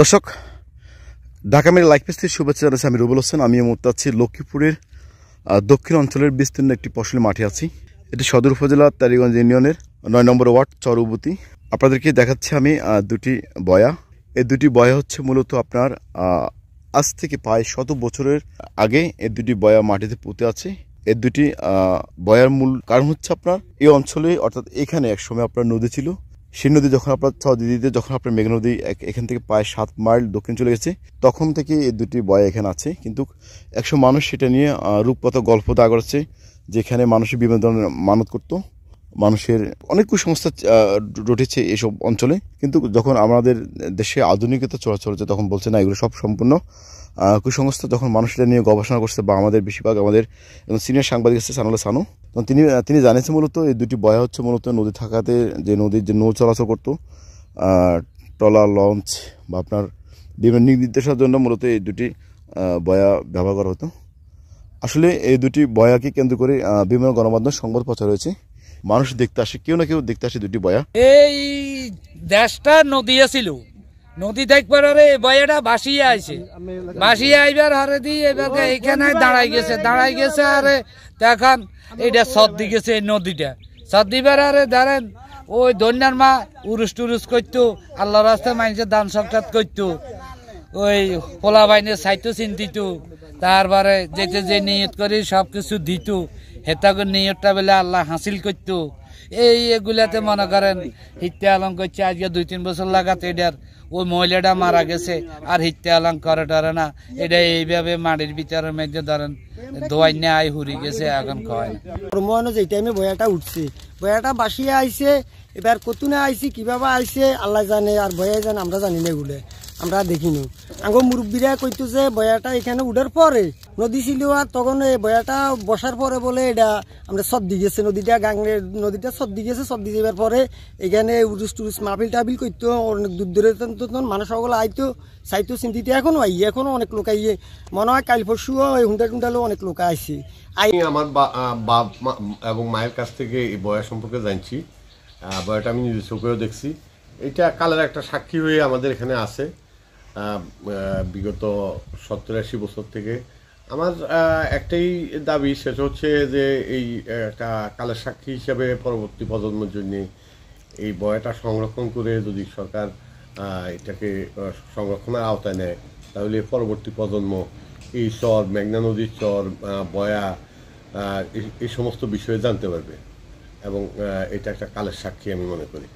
দর্শক, Dhaka marine life page থেকে শুভেচ্ছা জানাচ্ছি। আমি রুবেল হোসেন। আমি এই মুহূর্তে আছি লক্ষ্মীপুরের দক্ষিণ অঞ্চলের বিস্তীর্ণ একটি ফসলি মাঠে আছি। এটি সদর উপজেলা তারিগঞ্জ ইউনিয়নের ৯ নম্বর ওয়ার্ড চরউবতী। আপনাদেরকে দেখাচ্ছি আমি দুটি বয়া। এই দুটি বয়া হচ্ছে মূলত আপনার আজ থেকে প্রায় ১০০ বছরের আগে এই দুটি বয়া মাটিতে পুঁতে আছে। এই দুটি বয়ার মূল কারণ হচ্ছে আপনার এই অঞ্চলে, অর্থাৎ এখানে একসময় আপনার নদী ছিল। সেই নদী যখন আপনার দিদিতে যখন আপনার মেঘনা নদী এখান থেকে প্রায় ৭ মাইল দক্ষিণ চলে গেছে, তখন থেকে এই দুটি বয়া এখানে আছে। কিন্তু একশো মানুষ সেটা নিয়ে রূপকথা গল্প দা করেছে, যেখানে মানুষের বিভিন্ন ধরনের মানত করতো। মানুষের অনেক কুসংস্কার রটেছে এসব অঞ্চলে। কিন্তু যখন আমাদের দেশে আধুনিকতা চলাচল হচ্ছে, তখন বলছে না, এগুলো সব সম্পূর্ণ কুসংস্কার। যখন মানুষ এটা নিয়ে গবেষণা করছে, বা আমাদের বেশিরভাগ আমাদের সিনিয়র সাংবাদিক আছে সানুল্লাহ সানু, তখন তিনি জানিয়েছেন মূলত এই দুটি বয়া হচ্ছে মূলত নদী থাকাতে যে নদীর যে নৌ চলাচল করতো, ট্রলার, লঞ্চ বা আপনার বিভিন্ন নির্দেশের জন্য মূলত এই দুটি বয়া ব্যবহার করা হতো। আসলে এই দুটি বয়াকে কেন্দ্র করে বিভিন্ন গণমাধ্যম সংবাদ প্রচার হয়েছে। মানুষ দেখতে আসে, কেউ না কেউ দেখতে আসে দুটি বয়া। এই দেশটা নদী ছিল, নদী দেখবার আরে বয়াটা ভাসিয়ে আইছে, ভাসিয়ে আইবার হারে দিয়ে এবার এইখানে দাঁড়াই গেছে আরে দেখান এইটা সর্দি গেছে। এই নদীটা সর্দিবার আরে ধরেন ওই দন্যার মা উরুস টুরুস করতো, আল্লাহ রাস্তায় মানুষের দান সৎকার করতো, ওই পোলা বাইনের সাইতো চিন্তিত, তারপরে যেতে যে নিয়ত করি সব কিছু দিত, হেতাকে নিয়তটা বলে আল্লাহ হাসিল করতো। এগুলাতে মনে করেন হিত্যে আলম করছে আজকে ২-৩ বছর লাগাতে এটার ওই মহিলাটা মারা গেছে, আর হিত্যে আলম করে টরে না। এটা এইভাবে মাটির ভিতরের মধ্যে ধরেন দোয়াই নিয়ে আই হুরি গেছে, এখন কয় না। যে টাইমে বয়াটা উঠছে, বয়াটা বাসিয়ে আইছে, এবার কতুনে আইছি, কিভাবে আইছে আল্লাহ জানে, আর বয়া জানে, আমরা জানি না। এগুলো আমরা দেখিনি। আঙ্গ মুরব্বীরা কইতো যে বয়াটা এখানে উঠার পরে নদী ছিল, আর তখন এই বয়াটা বসার পরে বলে এটা আমরা সর্দি গেছে, নদীটা সর্দি গেছে। সর্দি যাবার পরে এখানে উরুস টুরুস মাহফিল টাবিল করতো, অনেক দূর দূরে মানুষ সকলে আইতো, চাইতো চিন্তিতে। এখনো এখনো অনেক লোক আইয়ে, মনে হয় কাল পরশুও হুন্ডা টুন্ডালেও অনেক লোক আইছে। আমার বাপ এবং মায়ের কাছ থেকে এই বয়া সম্পর্কে জানছি। বয়াটা আমি নিজের চোখেও দেখছি। এটা কালের একটা সাক্ষী হয়ে আমাদের এখানে আছে বিগত ৭০-৮০ বছর থেকে। আমার একটাই দাবি, সেটা হচ্ছে যে এই একটা কালের সাক্ষী হিসাবে পরবর্তী প্রজন্মের জন্য এই বয়াটা সংরক্ষণ করে যদি সরকার এটাকে সংরক্ষণের আওতায় নেয়, তাহলে পরবর্তী প্রজন্ম এই চর, মেঘনা নদীর চর, বয়া, এই সমস্ত বিষয়ে জানতে পারবে, এবং এটা একটা কালের সাক্ষী আমি মনে করি।